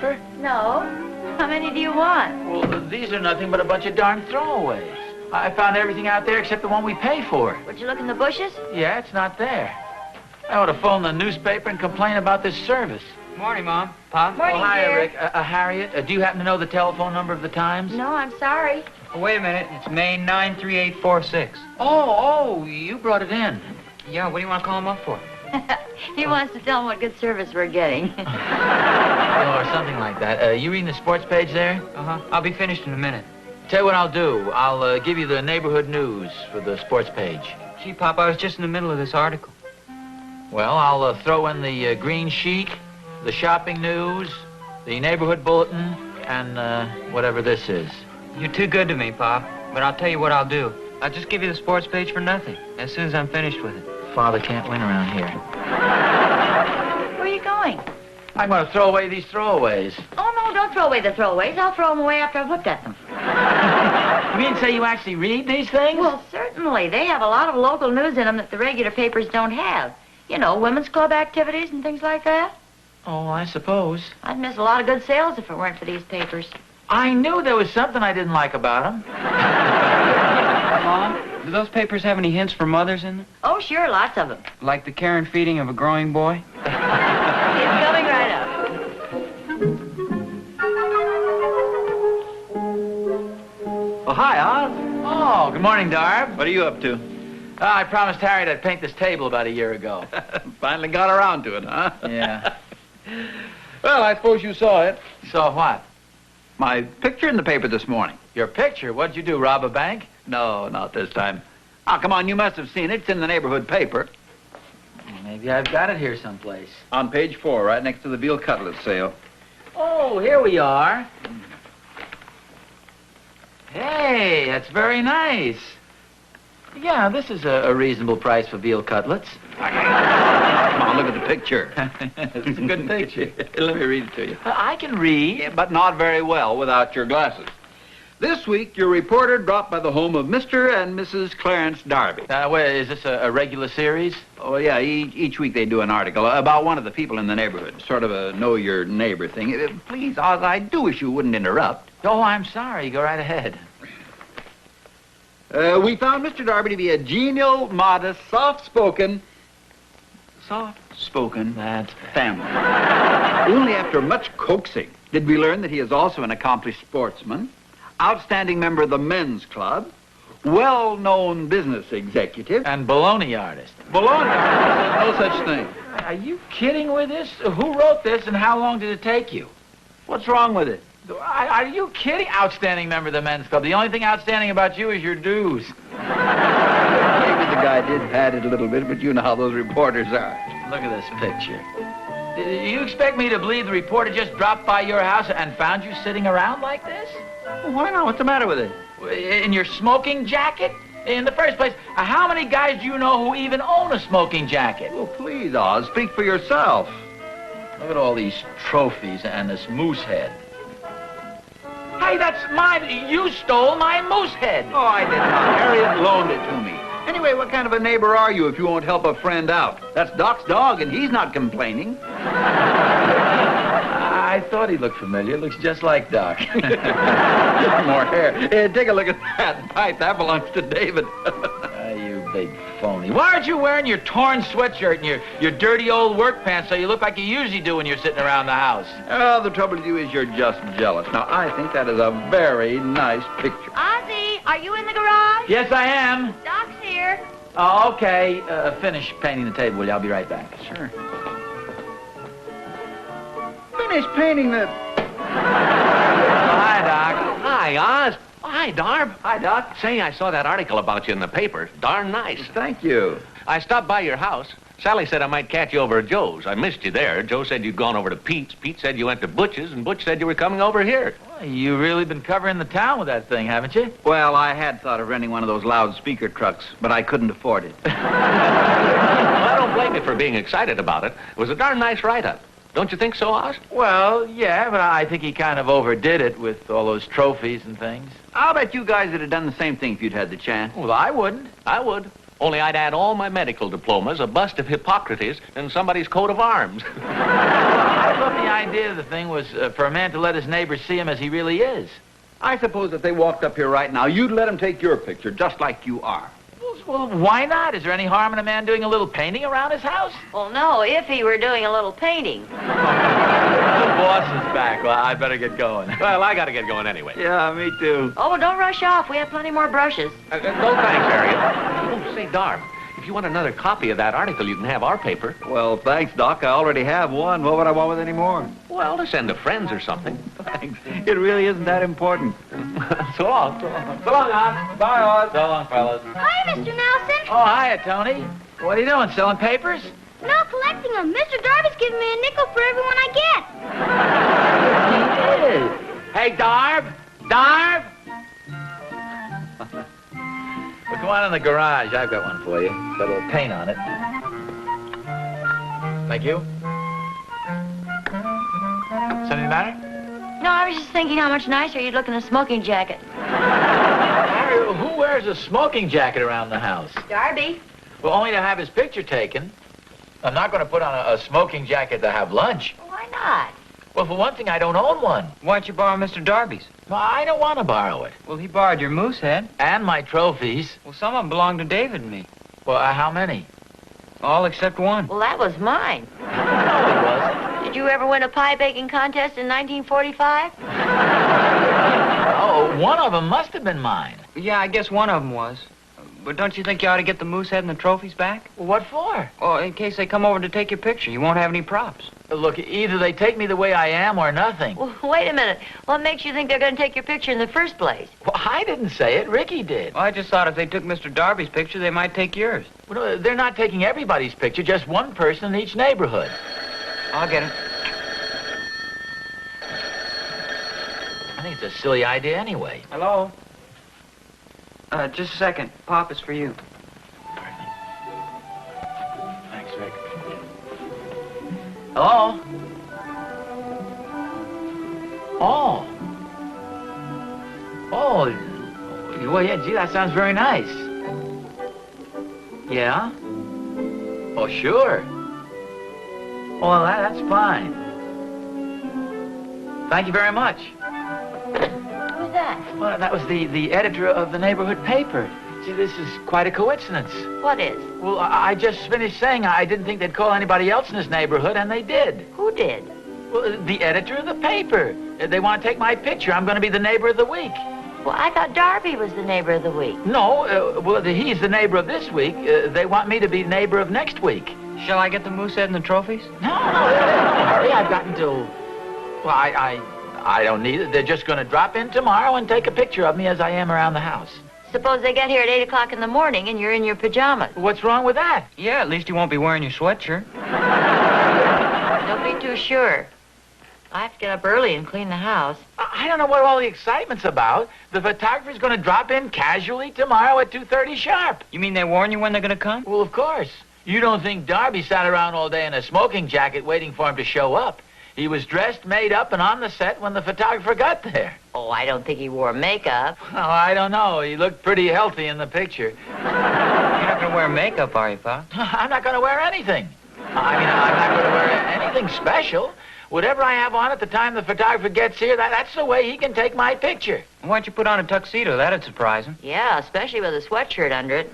newspaper? No. How many do you want? Well, these are nothing but a bunch of darn throwaways. I found everything out there except the one we pay for. Would you look in the bushes? Yeah, it's not there. I ought to phone the newspaper and complain about this service. Morning, Mom. Pop. Morning, Oh, hi, dear. Rick. Harriet, do you happen to know the telephone number of the Times? No, I'm sorry. Oh, wait a minute. It's Maine 93846. Oh, you brought it in. Yeah, what do you want to call him up for? He wants to tell him what good service we're getting. Or something like that. You reading the sports page there? Uh-huh. I'll be finished in a minute. Tell you what I'll do. I'll give you the neighborhood news for the sports page. Gee, Pop, I was just in the middle of this article. Well, I'll throw in the green sheet, the shopping news, the neighborhood bulletin, and whatever this is. You're too good to me, Pop. But I'll tell you what I'll do. I'll just give you the sports page for nothing, as soon as I'm finished with it. Father can't win around here. Where are you going? I'm going to throw away these throwaways. Oh, no, don't throw away the throwaways. I'll throw them away after I've looked at them. You mean to say you actually read these things? Well, certainly. They have a lot of local news in them that the regular papers don't have. You know, women's club activities and things like that. Oh, I suppose. I'd miss a lot of good sales if it weren't for these papers. I knew there was something I didn't like about them. Mom, do those papers have any hints for mothers in them? Oh, sure, lots of them. Like the care and feeding of a growing boy? It's coming right up. Oh, hi, Oz. Oh, good morning, Darb. What are you up to? I promised Harriet I'd paint this table about a year ago. Finally got around to it, huh? Yeah. Well, I suppose you saw it. So what? My picture in the paper this morning. Your picture? What'd you do, rob a bank? No, not this time. Oh, come on, you must have seen it. It's in the neighborhood paper. Maybe I've got it here someplace. On page 4, right next to the veal cutlet sale. Oh, here we are. Hey, that's very nice. Yeah, this is a reasonable price for veal cutlets. Come on, look at the picture. It's a good picture. Let me read it to you. I can read. Yeah, but not very well without your glasses. This week, your reporter dropped by the home of Mr. and Mrs. Clarence Darby. Wait, is this a regular series? Oh, yeah, each week they do an article about one of the people in the neighborhood. Sort of a know-your-neighbor thing. Please, Oz, I do wish you wouldn't interrupt. Oh, I'm sorry. Go right ahead. We found Mr. Darby to be a genial, modest, soft-spoken That's family. Only after much coaxing did we learn that he is also an accomplished sportsman, outstanding member of the men's club, well-known business executive, and baloney artist. baloney. No such thing. Are you kidding with this? Who wrote this and how long did it take you? What's wrong with it? Are you kidding? Outstanding member of the men's club. The only thing outstanding about you is your dues. Maybe the guy did pad it a little bit, but you know how those reporters are. Look at this picture. Do you expect me to believe the reporter just dropped by your house and found you sitting around like this? Well, why not? What's the matter with it? In your smoking jacket? In the first place, how many guys do you know who even own a smoking jacket? Well, please, Oz, speak for yourself. Look at all these trophies and this moose head. Hey, that's mine. You stole my moose head. Oh, I did not. Harriet loaned it to me. Anyway, what kind of a neighbor are you if you won't help a friend out? That's Doc's dog, and he's not complaining. I thought he looked familiar. Looks just like Doc. More hair. Hey, take a look at that pipe. That belongs to David. You big phony. Why aren't you wearing your torn sweatshirt and your dirty old work pants so you look like you usually do when you're sitting around the house? Oh, the trouble with you is you're just jealous. Now, I think that is a very nice picture. Ozzie, are you in the garage? Yes, I am. Doc's here. Oh, okay. Finish painting the table, will you? I'll be right back. Sure. Finish painting the... Hi, Doc. Hi, Oz. Oh, hi, Darb. Hi, Doc. Say, I saw that article about you in the paper. Darn nice. Thank you. I stopped by your house. Sally said I might catch you over at Joe's. I missed you there. Joe said you'd gone over to Pete's. Pete said you went to Butch's, and Butch said you were coming over here. Well, you really been covering the town with that thing, haven't you? Well, I had thought of renting one of those loudspeaker trucks, but I couldn't afford it. Well, I don't blame you for being excited about it. It was a darn nice write-up. Don't you think so, Oz? Well, yeah, but I think he kind of overdid it with all those trophies and things. I'll bet you guys would have done the same thing if you'd had the chance. Well, I wouldn't. I would. Only I'd add all my medical diplomas, a bust of Hippocrates, and somebody's coat of arms. I I thought the idea of the thing was for a man to let his neighbors see him as he really is. I suppose if they walked up here right now, you'd let them take your picture just like you are. Well, why not? Is there any harm in a man doing a little painting around his house? Well, no, if he were doing a little painting. The boss is back. Well, I better get going. Well, I got to get going anyway. Yeah, me too. Oh, well, don't rush off. We have plenty more brushes. No thanks, Harriet. Oh, say, Darb, if you want another copy of that article, you can have our paper. Well, thanks, Doc. I already have one. What would I want with any more? Well, to send to friends or something. Thanks. It really isn't that important. So long. So long, Oz. Bye, Oz. So long, fellas. Hi, Mr. Nelson. Oh, hiya, Tony. What are you doing, selling papers? No, collecting them. Mr. Darby's giving me a nickel for everyone I get. He is. Hey, Darb. Darb. Well, come on in the garage. I've got one for you. Got a little paint on it. Thank you. Something the matter? No, I was just thinking how much nicer you'd look in a smoking jacket. Harry, who wears a smoking jacket around the house? Darby. Well, only to have his picture taken. I'm not going to put on a smoking jacket to have lunch. Why not? Well, for one thing, I don't own one. Why don't you borrow Mr. Darby's? Well, I don't want to borrow it. Well, he borrowed your moose head. And my trophies. Well, some of them belong to David and me. Well, how many? All except one. Well, that was mine. No, it wasn't. Did you ever win a pie baking contest in 1945? Oh, one of them must have been mine. Yeah, I guess one of them was. But don't you think you ought to get the moose head and the trophies back? Well, what for? Oh, in case they come over to take your picture. You won't have any props. Look, either they take me the way I am or nothing. Well, wait a minute. What makes you think they're going to take your picture in the first place? Well, I didn't say it. Ricky did. Well, I just thought if they took Mr. Darby's picture, they might take yours. Well, no, they're not taking everybody's picture, just one person in each neighborhood. I'll get it. I think it's a silly idea anyway. Hello? Just a second. Pop is for you. Thanks, Rick. Hello? Oh. Oh. Well, yeah, gee, that sounds very nice. Yeah? Oh, sure. Oh, well, that's fine. Thank you very much. Who's that? Well, that was the editor of the neighborhood paper. See, this is quite a coincidence. What is? Well, I just finished saying I didn't think they'd call anybody else in this neighborhood, and they did. Who did? Well, the editor of the paper. They want to take my picture. I'm going to be the neighbor of the week. Well, I thought Darby was the neighbor of the week. No, well, he's the neighbor of this week. They want me to be neighbor of next week. Shall I get the moose head and the trophies? No, don't worry. I've got until... Well, I don't need it. They're just going to drop in tomorrow and take a picture of me as I am around the house. Suppose they get here at 8 o'clock in the morning and you're in your pajamas. What's wrong with that? Yeah, at least you won't be wearing your sweatshirt. Don't be too sure. I have to get up early and clean the house. I don't know what all the excitement's about. The photographer's going to drop in casually tomorrow at 2:30 sharp. You mean they warn you when they're going to come? Well, of course. You don't think Darby sat around all day in a smoking jacket waiting for him to show up. He was dressed, made up, and on the set when the photographer got there. Oh, I don't think he wore makeup. Oh, I don't know. He looked pretty healthy in the picture. You're not going to wear makeup, are you, Pa? I'm not going to wear anything. I mean, I'm not going to wear anything special. Whatever I have on at the time the photographer gets here, that's the way he can take my picture. Why don't you put on a tuxedo? That'd surprise him. Yeah, especially with a sweatshirt under it.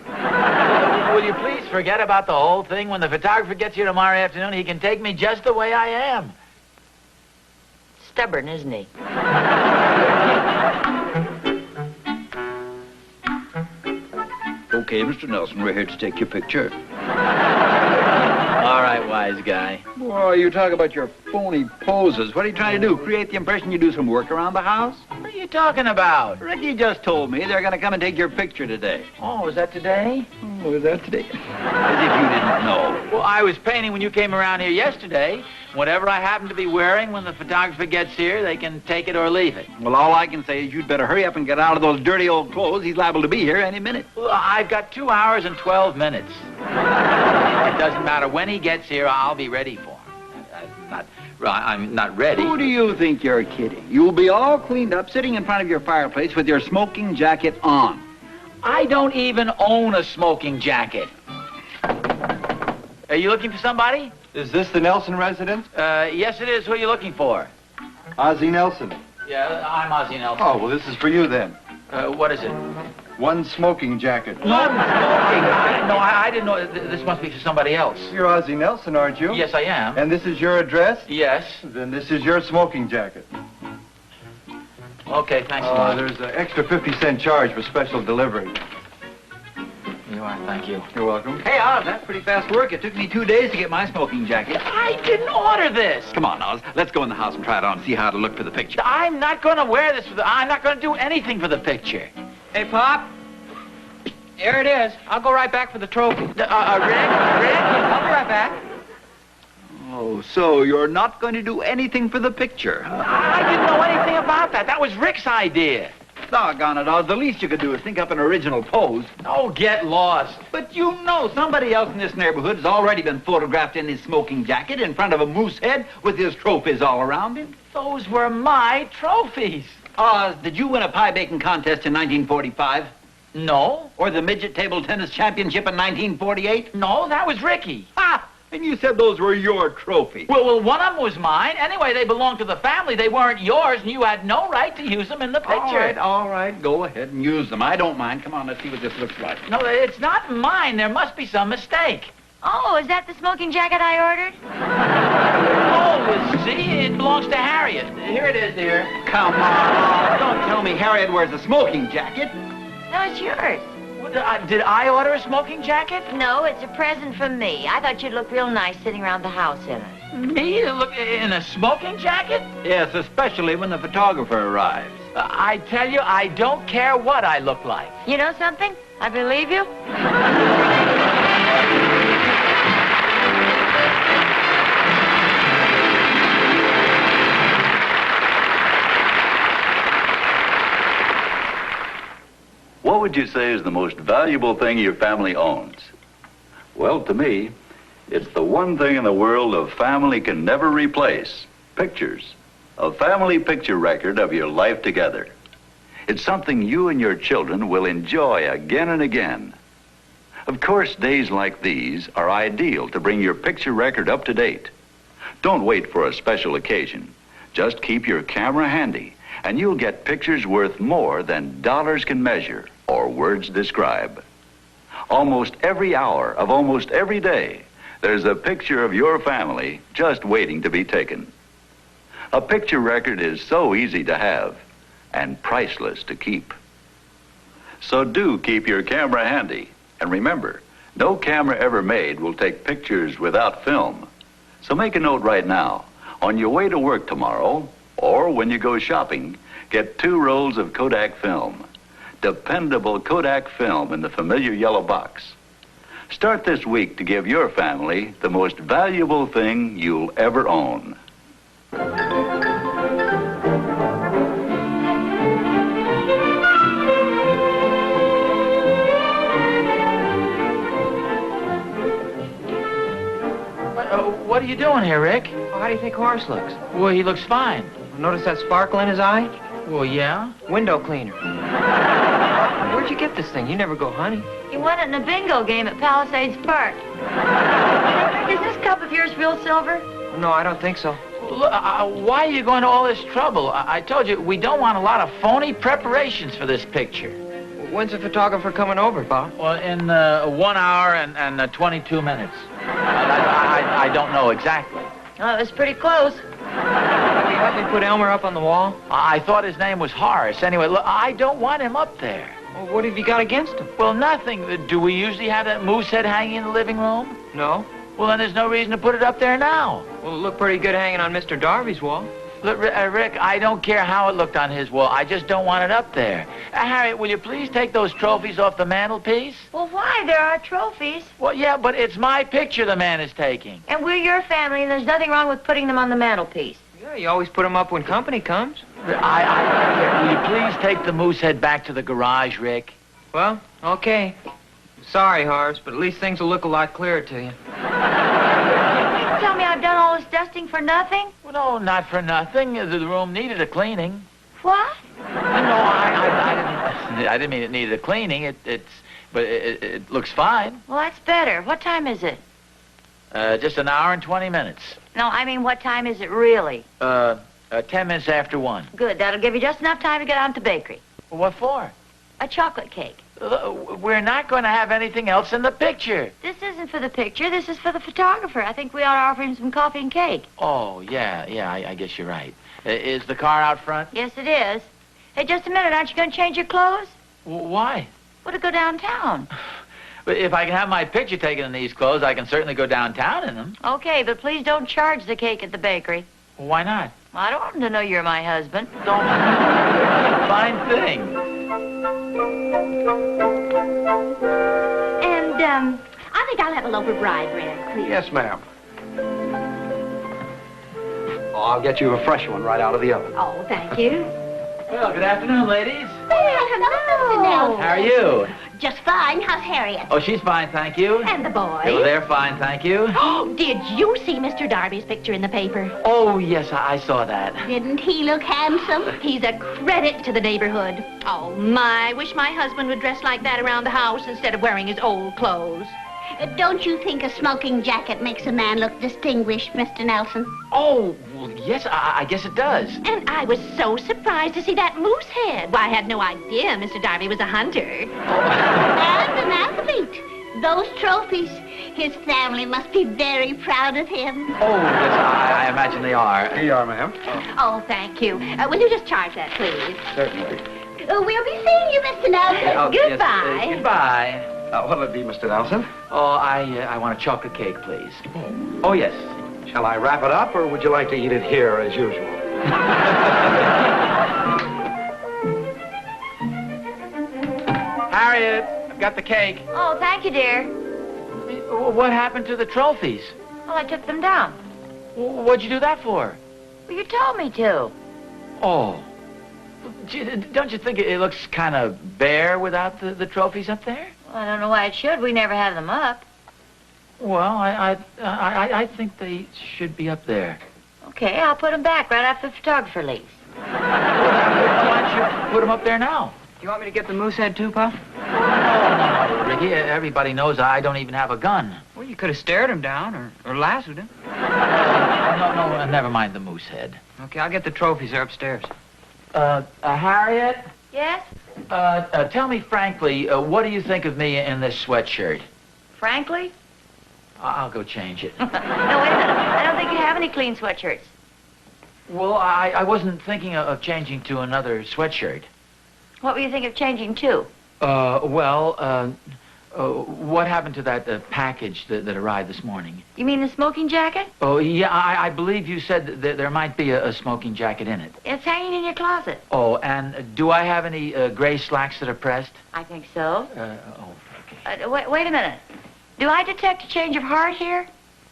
Will you please forget about the whole thing? When the photographer gets here tomorrow afternoon, he can take me just the way I am. Stubborn, isn't he? Okay, Mr. Nelson, we're here to take your picture. All right, wise guy. Boy, you talk about your phony poses. What are you trying to do? Create the impression you do some work around the house? What are you talking about? Ricky just told me they're going to come and take your picture today. Oh, is that today? Oh, is that today? As if you didn't know. Well, I was painting when you came around here yesterday. Whatever I happen to be wearing when the photographer gets here, they can take it or leave it. Well, all I can say is you'd better hurry up and get out of those dirty old clothes. He's liable to be here any minute. Well, I've got 2 hours and 12 minutes. It doesn't matter when he gets here, I'll be ready for him. I'm not ready. Who do you think you're kidding? You'll be all cleaned up, sitting in front of your fireplace with your smoking jacket on. I don't even own a smoking jacket. Are you looking for somebody? Is this the Nelson residence? Yes, it is. Who are you looking for? Ozzie Nelson. Yeah, I'm Ozzie Nelson. Oh, well, this is for you then. What is it? One smoking jacket. No, smoking. I didn't know. This must be for somebody else. You're Ozzie Nelson, aren't you? Yes, I am. And this is your address? Yes. Then this is your smoking jacket. Okay, thanks a lot. There's an extra 50-cent charge for special delivery. You are, thank you. You're welcome. Hey, Oz, that's pretty fast work. It took me 2 days to get my smoking jacket. I didn't order this. Come on, Oz. Let's go in the house and try it on and see how it'll look for the picture. I'm not going to wear this I'm not going to do anything for the picture. Hey, Pop. Here it is. I'll go right back for the trophy. Rick, I'll be right back. Oh, so you're not going to do anything for the picture, huh? I didn't know anything about that. That was Rick's idea. Doggone it, Oz. The least you could do is think up an original pose. Oh, get lost. But you know somebody else in this neighborhood has already been photographed in his smoking jacket in front of a moose head with his trophies all around him. Those were my trophies. Oz, did you win a pie baking contest in 1945? No. Or the midget table tennis championship in 1948? No, that was Ricky. Ha! And you said those were your trophies. Well, one of them was mine. Anyway, they belonged to the family. They weren't yours, and you had no right to use them in the picture. All right. Go ahead and use them. I don't mind. Come on, let's see what this looks like. No, it's not mine. There must be some mistake. Oh, is that the smoking jacket I ordered? Oh, see, it belongs to Harriet. Here it is, dear. Come on. Don't tell me Harriet wears a smoking jacket. No, it's yours. Did I order a smoking jacket? No, it's a present from me. I thought you'd look real nice sitting around the house in it. Me to look in a smoking jacket? Yes, especially when the photographer arrives. I tell you, I don't care what I look like. You know something? I believe you. What would you say is the most valuable thing your family owns? Well, to me, it's the one thing in the world a family can never replace: pictures. A family picture record of your life together. It's something you and your children will enjoy again and again. Of course, days like these are ideal to bring your picture record up to date. Don't wait for a special occasion. Just keep your camera handy, and you'll get pictures worth more than dollars can measure or words describe. Almost every hour of almost every day, there's a picture of your family just waiting to be taken. A picture record is so easy to have and priceless to keep. So do keep your camera handy. And remember, no camera ever made will take pictures without film. So make a note right now. On your way to work tomorrow, or when you go shopping, get 2 rolls of Kodak film. Dependable Kodak film in the familiar yellow box. Start this week to give your family the most valuable thing you'll ever own. What are you doing here, Rick? Well, how do you think Horace looks? Well, he looks fine. Notice that sparkle in his eye? Well, yeah. Window cleaner. Where'd you get this thing? You never go hunting. He won it in a bingo game at Palisades Park. Is this cup of yours real silver? No, I don't think so. Look, why are you going to all this trouble? I told you, we don't want a lot of phony preparations for this picture. When's the photographer coming over, Bob? Well, in 1 hour and 22 minutes. I don't know exactly. Oh, it was pretty close. Will you help me put Elmer up on the wall? I thought his name was Horace. Anyway, look, I don't want him up there. Well, what have you got against him? Well, nothing. Do we usually have that moose head hanging in the living room? No. Well, then there's no reason to put it up there now. Well, it looked pretty good hanging on Mr. Darby's wall. Look, Rick, I don't care how it looked on his wall. I just don't want it up there. Harriet, will you please take those trophies off the mantelpiece? Well, why? There are trophies. Well, yeah, but it's my picture the man is taking. And we're your family, and there's nothing wrong with putting them on the mantelpiece. Yeah, you always put them up when company comes. Will you please take the moose head back to the garage, Rick? Well, okay. Sorry, Horace, but at least things will look a lot clearer to you. You tell me I've done all this dusting for nothing? Well, no, not for nothing. The room needed a cleaning. What? No, I didn't mean it needed a cleaning. It looks fine. Well, that's better. What time is it? Just an hour and 20 minutes. No, I mean, what time is it really? 10 minutes after 1. Good. That'll give you just enough time to get out to the bakery. What for? A chocolate cake. We're not going to have anything else in the picture. This isn't for the picture. This is for the photographer. I think we ought to offer him some coffee and cake. Oh, yeah, I guess you're right. Is the car out front? Yes, it is. Hey, just a minute. Aren't you going to change your clothes? Why? Well, to go downtown. But if I can have my picture taken in these clothes, I can certainly go downtown in them. Okay, but please don't charge the cake at the bakery. Why not? Well, I don't want them to know you're my husband. Don't. Fine thing. And, I think I'll have a loaf of rye bread, please. Yes, ma'am. Oh, I'll get you a fresh one right out of the oven. Oh, thank you. Well, good afternoon, ladies. Oh, hello, Mr. Nelson. How are you? Just fine. How's Harriet? Oh, she's fine, thank you. And the boy? Oh, they're fine, thank you. Oh, did you see Mr. Darby's picture in the paper? Oh, yes, I saw that. Didn't he look handsome? He's a credit to the neighborhood. Oh, my. Wish my husband would dress like that around the house instead of wearing his old clothes. Don't you think a smoking jacket makes a man look distinguished, Mr. Nelson? Oh, well, yes, I guess it does. And I was so surprised to see that moose head. Why, I had no idea Mr. Darby was a hunter. And an athlete. Those trophies. His family must be very proud of him. Oh, yes, I imagine they are. Here you are, ma'am. Oh, thank you. Will you just charge that, please? Certainly. We'll be seeing you, Mr. Nelson. Oh, yes, Goodbye. Goodbye. What'll it be, Mr. Nelson? Oh, I want a chocolate cake, please. Oh, yes. Shall I wrap it up, or would you like to eat it here as usual? Harriet, I've got the cake. Oh, thank you, dear. What happened to the trophies? Well, I took them down. What'd you do that for? Well, you told me to. Oh. Gee, don't you think it looks kind of bare without the trophies up there? Well, I don't know why it should. We never have them up. Well, I think they should be up there. Okay, I'll put them back right after the photographer leaves. Why don't you put them up there now? Do you want me to get the moose head too, Pa? No, Ricky. Everybody knows I don't even have a gun. Well, you could have stared him down or lassoed him. No, never mind the moose head. Okay, I'll get the trophies. They're upstairs. Harriet? Yes? Tell me frankly, what do you think of me in this sweatshirt? Frankly? I'll go change it. No, wait a minute. I don't think you have any clean sweatshirts. Well, I wasn't thinking of changing to another sweatshirt. What were you thinking of changing to? What happened to that package that arrived this morning? You mean the smoking jacket? Oh, yeah, I believe you said that there might be a smoking jacket in it. It's hanging in your closet. Oh, and do I have any gray slacks that are pressed? I think so. Okay. Wait a minute. Do I detect a change of heart here?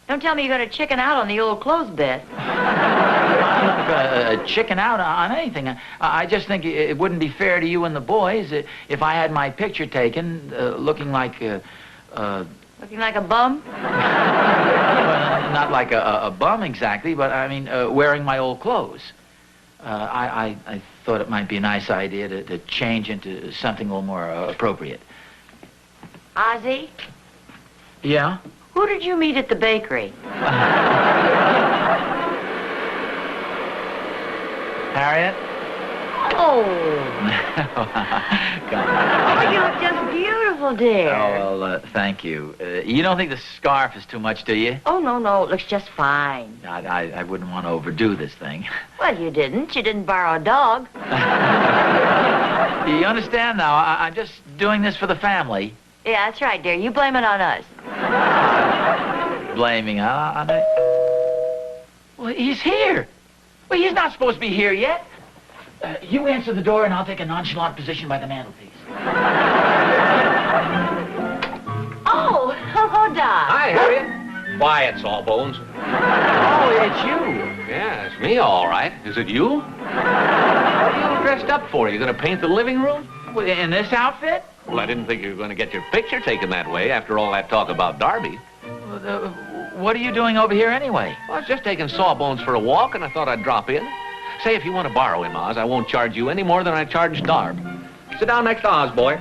Don't tell me you're going to chicken out on the old clothes bit. I'm not going to chicken out on anything. I just think it wouldn't be fair to you and the boys if I had my picture taken looking like... Looking like a bum? Well, not like a bum exactly, but I mean wearing my old clothes. I thought it might be a nice idea to change into something a little more appropriate. Ozzie? Yeah? Who did you meet at the bakery? Harriet? Oh. Come on. Oh, you look just beautiful, dear. Oh, well, thank you. You don't think the scarf is too much, do you? Oh, no. It looks just fine. I wouldn't want to overdo this thing. Well, you didn't. You didn't borrow a dog. You understand now? I'm just doing this for the family. Yeah, that's right, dear. You blame it on us. Blaming on it? Well, he's here. Well, he's not supposed to be here yet. You answer the door, and I'll take a nonchalant position by the mantelpiece. Oh, hello, Doc. Hi, Harriet. Quiet, Sawbones. Oh, it's you. Yeah, it's me, all right. Is it you? What are you dressed up for? You going to paint the living room? Well, in this outfit? Well, I didn't think you were going to get your picture taken that way after all that talk about Darby. What are you doing over here anyway? I was just taking Sawbones for a walk, and I thought I'd drop in. Say, if you want to borrow him, Oz, I won't charge you any more than I charged Darb. Sit down next to Oz, boy.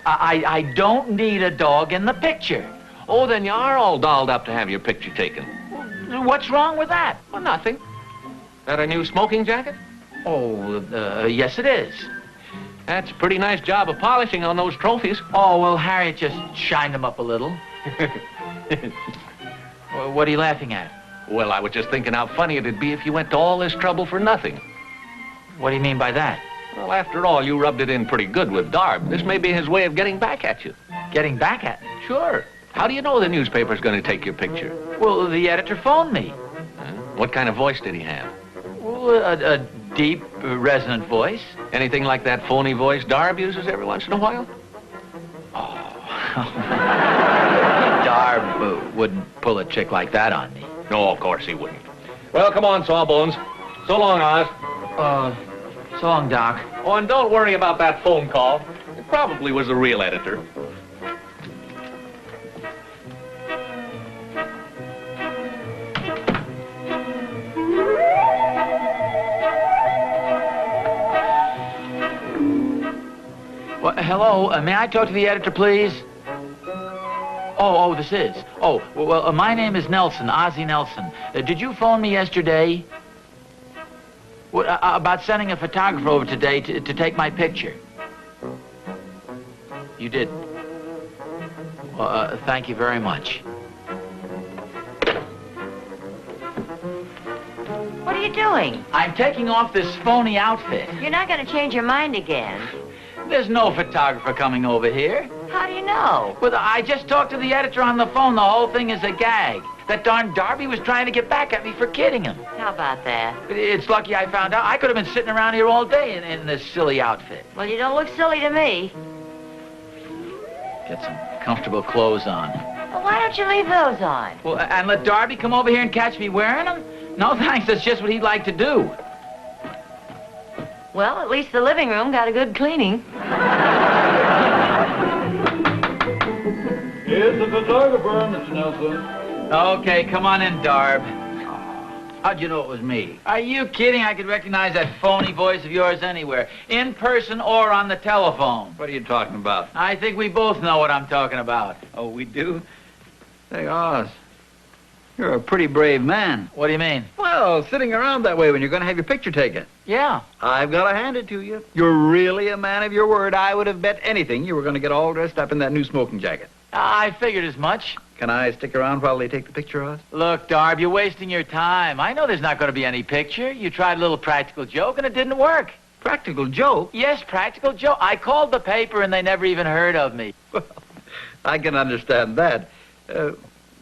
I don't need a dog in the picture. Oh, then you are all dolled up to have your picture taken. What's wrong with that? Well, nothing. That a new smoking jacket? Oh, yes it is. That's a pretty nice job of polishing on those trophies. Oh, well, Harriet just shined them up a little. Well, what are you laughing at? Well, I was just thinking how funny it'd be if you went to all this trouble for nothing. What do you mean by that? Well, after all, you rubbed it in pretty good with Darb. This may be his way of getting back at you. Getting back at me? Sure. How do you know the newspaper's going to take your picture? Well, the editor phoned me. What kind of voice did he have? Well, a deep, resonant voice. Anything like that phony voice Darb uses every once in a while? Darb wouldn't pull a trick like that on me. No, of course he wouldn't. Well, come on, Sawbones. So long, Oz. So long, Doc. Oh, and don't worry about that phone call. It probably was the real editor. Well, hello, may I talk to the editor, please? Oh, this is. Oh, well, my name is Nelson, Ozzie Nelson. Did you phone me yesterday? About sending a photographer over today to take my picture. You did. Well, thank you very much. What are you doing? I'm taking off this phony outfit. You're not going to change your mind again. There's no photographer coming over here. How do you know? Well, I just talked to the editor on the phone. The whole thing is a gag. That darn Darby was trying to get back at me for kidding him. How about that? It's lucky I found out. I could have been sitting around here all day in this silly outfit. Well, you don't look silly to me. Get some comfortable clothes on. Well, why don't you leave those on? Well, and let Darby come over here and catch me wearing them? No, thanks. That's just what he'd like to do. Well, at least the living room got a good cleaning. Here's the photographer, Mr. Nelson. Okay, come on in, Darb. How'd you know it was me? Are you kidding? I could recognize that phony voice of yours anywhere, in person or on the telephone. What are you talking about? I think we both know what I'm talking about. Oh, we do? Say, Oz, you're a pretty brave man. What do you mean? Well, sitting around that way when you're going to have your picture taken. Yeah. I've got to hand it to you. You're really a man of your word. I would have bet anything you were going to get all dressed up in that new smoking jacket. I figured as much. Can I stick around while they take the picture, Oz? Look, Darb, you're wasting your time. I know there's not going to be any picture. You tried a little practical joke, and it didn't work. Practical joke? Yes, practical joke. I called the paper, and they never even heard of me. Well, I can understand that.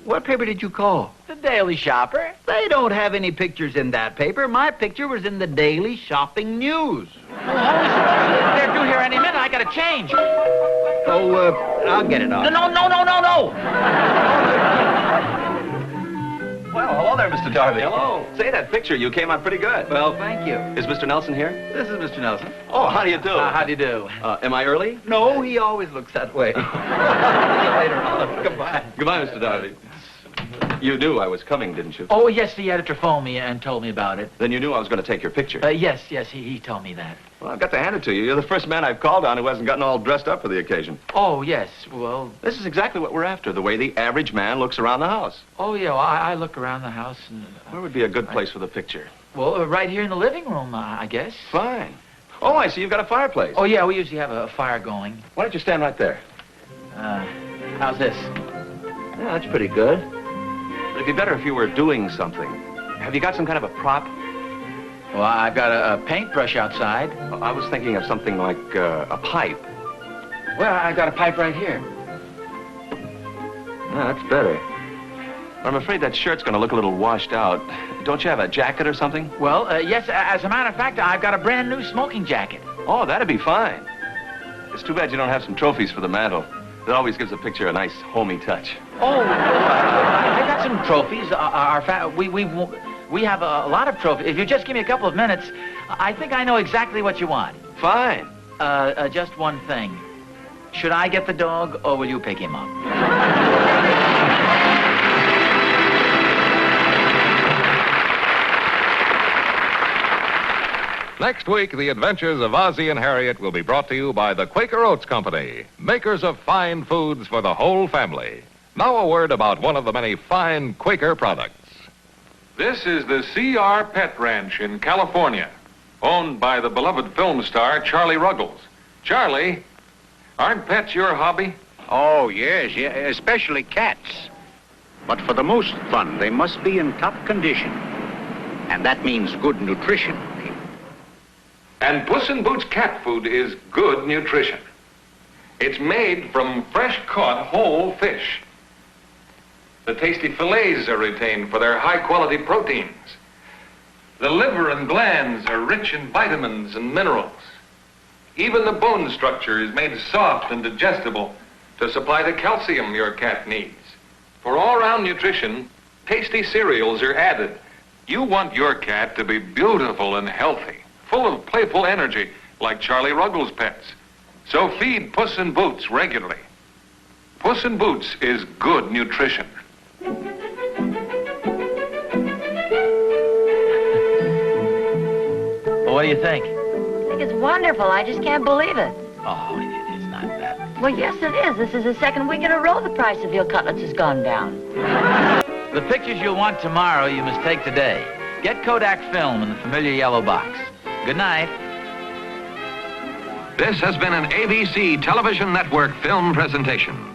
What paper did you call? The Daily Shopper. They don't have any pictures in that paper. My picture was in the Daily Shopping News. They're due here any minute. I got to change. Oh, I'll get it, Oz. No. Well, hello there, Mr. Darby. Hello. Say, that picture, you came out pretty good. Well, thank you. Is Mr. Nelson here? This is Mr. Nelson. Oh, how do you do? How do you do? Am I early? No, he always looks that way. See you later, Oz. Goodbye. Goodbye, Mr. Darby. You knew I was coming, didn't you? Oh, yes, the editor phoned me and told me about it. Then you knew I was going to take your picture. Yes, he told me that. Well, I've got to hand it to you. You're the first man I've called on who hasn't gotten all dressed up for the occasion. Oh, yes, well... This is exactly what we're after, the way the average man looks around the house. Oh, yeah, well, I look around the house and... Where would be a good place for the picture? Well, right here in the living room, I guess. Fine. Oh, I see you've got a fireplace. Oh, yeah, we usually have a fire going. Why don't you stand right there? How's this? Yeah, that's pretty good. But it'd be better if you were doing something. Have you got some kind of a prop? Well, I've got a paintbrush outside. I was thinking of something like a pipe. Well, I've got a pipe right here. Yeah, that's better. But I'm afraid that shirt's going to look a little washed out. Don't you have a jacket or something? Well, yes, as a matter of fact, I've got a brand new smoking jacket. Oh, that'd be fine. It's too bad you don't have some trophies for the mantel. It always gives a picture a nice, homey touch. Oh, I got some trophies. We have a lot of trophies. If you just give me a couple of minutes, I think I know exactly what you want. Fine. Just one thing. Should I get the dog, or will you pick him up? Next week, the adventures of Ozzie and Harriet will be brought to you by the Quaker Oats Company, makers of fine foods for the whole family. Now a word about one of the many fine Quaker products. This is the C.R. Pet Ranch in California, owned by the beloved film star Charlie Ruggles. Charlie, aren't pets your hobby? Oh, yes, especially cats. But for the most fun, they must be in top condition. And that means good nutrition. And Puss in Boots cat food is good nutrition. It's made from fresh-caught whole fish. The tasty fillets are retained for their high-quality proteins. The liver and glands are rich in vitamins and minerals. Even the bone structure is made soft and digestible to supply the calcium your cat needs. For all-round nutrition, tasty cereals are added. You want your cat to be beautiful and healthy, full of playful energy, like Charlie Ruggles' pets. So feed Puss in Boots regularly. Puss in Boots is good nutrition. Well, what do you think? I think it's wonderful. I just can't believe it. Oh, it's not that. Well, yes, it is. This is the second week in a row the price of veal cutlets has gone down. The pictures you'll want tomorrow, you must take today. Get Kodak film in the familiar yellow box. Good night. This has been an ABC Television Network film presentation.